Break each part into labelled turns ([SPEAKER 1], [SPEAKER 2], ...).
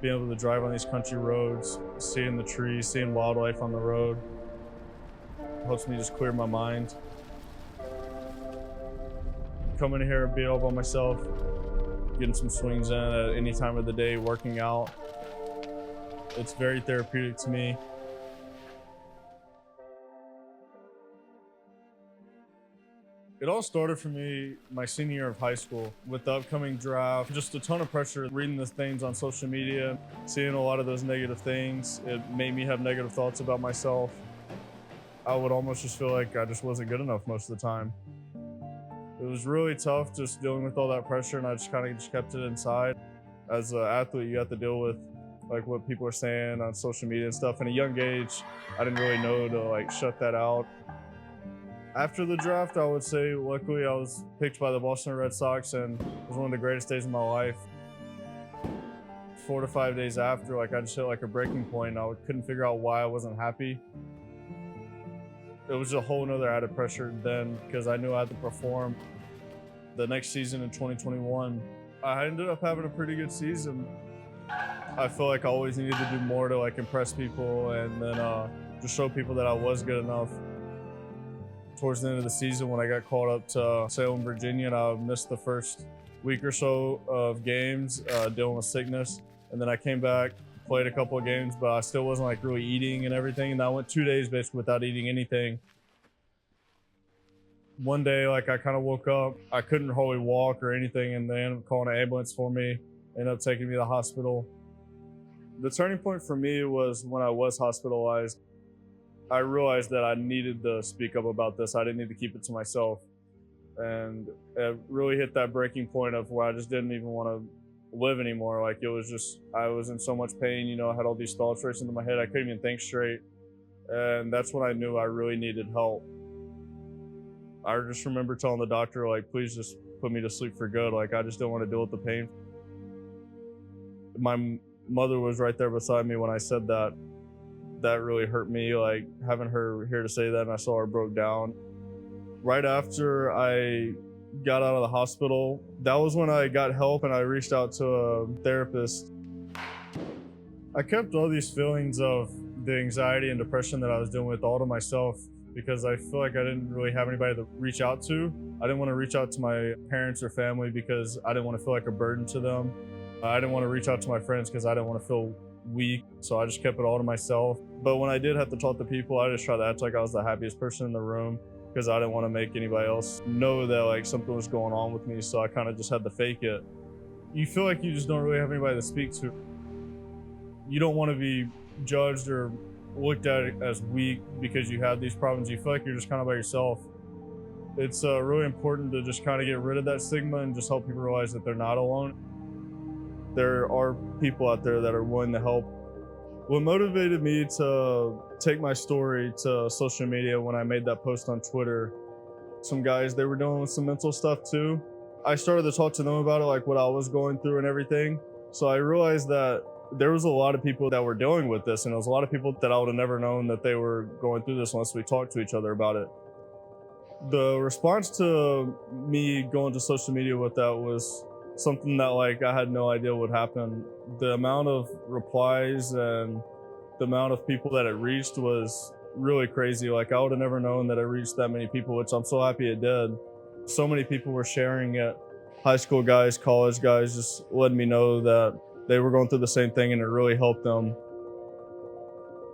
[SPEAKER 1] being able to drive on these country roads, seeing the trees, seeing wildlife on the road, helps me just clear my mind. Coming here and being all by myself, getting some swings in at any time of the day, working out, it's very therapeutic to me. It all started for me my senior year of high school with the upcoming draft. Just a ton of pressure, reading the things on social media, seeing a lot of those negative things. It made me have negative thoughts about myself. I would almost just feel like I just wasn't good enough most of the time. It was really tough just dealing with all that pressure, and I just kind of just kept it inside. As an athlete, you have to deal with like what people are saying on social media and stuff. In a young age, I didn't really know to like shut that out. After the draft, I would say, luckily, I was picked by the Boston Red Sox, and it was one of the greatest days of my life. 4 to 5 days after, like I just hit like a breaking point, and I couldn't figure out why I wasn't happy. It was a whole nother added pressure then because I knew I had to perform. The next season in 2021, I ended up having a pretty good season. I feel like I always needed to do more to like impress people and then just show people that I was good enough. Towards the end of the season, when I got called up to Salem, Virginia, and I missed the first week or so of games dealing with sickness. And then I came back, played a couple of games, but I still wasn't like really eating and everything. And I went 2 days basically without eating anything. One day, like I kind of woke up, I couldn't hardly walk or anything, and they ended up calling an ambulance for me, ended up taking me to the hospital. The turning point for me was when I was hospitalized. I realized that I needed to speak up about this. I didn't need to keep it to myself. And it really hit that breaking point of where I just didn't even want to live anymore. Like it was just, I was in so much pain, you know, I had all these thoughts racing into my head. I couldn't even think straight. And that's when I knew I really needed help. I just remember telling the doctor, like, please just put me to sleep for good. Like, I just didn't want to deal with the pain. My mother was right there beside me when I said that. That really hurt me, like having her here to say that, and I saw her broke down. Right after I got out of the hospital, that was when I got help and I reached out to a therapist. I kept all these feelings of the anxiety and depression that I was dealing with all to myself because I feel like I didn't really have anybody to reach out to. I didn't want to reach out to my parents or family because I didn't want to feel like a burden to them. I didn't want to reach out to my friends because I didn't want to feel weak, so I just kept it all to myself. But when I did have to talk to people, I just tried to act like I was the happiest person in the room because I didn't want to make anybody else know that like something was going on with me, so I kind of just had to fake it. You feel like you just don't really have anybody to speak to. You don't want to be judged or looked at as weak because you have these problems. You feel like you're just kind of by yourself. It's really important to just kind of get rid of that stigma and just help people realize that they're not alone. There are people out there that are willing to help. What motivated me to take my story to social media when I made that post on Twitter, some guys, they were dealing with some mental stuff too. I started to talk to them about it, like what I was going through and everything. So I realized that there was a lot of people that were dealing with this, and it was a lot of people that I would have never known that they were going through this unless we talked to each other about it. The response to me going to social media with that was something that like I had no idea would happen. The amount of replies and the amount of people that it reached was really crazy. Like I would have never known that it reached that many people, which I'm so happy it did. So many people were sharing it. High school guys, college guys, just letting me know that they were going through the same thing and it really helped them.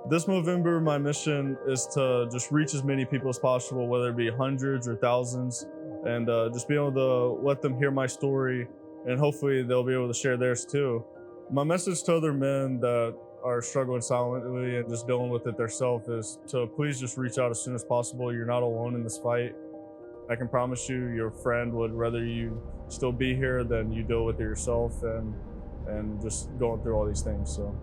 [SPEAKER 1] This Movember, my mission is to just reach as many people as possible, whether it be hundreds or thousands, and just be able to let them hear my story, and hopefully they'll be able to share theirs too. My message to other men that are struggling silently and just dealing with it themselves is to please just reach out as soon as possible. You're not alone in this fight. I can promise you your friend would rather you still be here than you deal with it yourself and just going through all these things. So.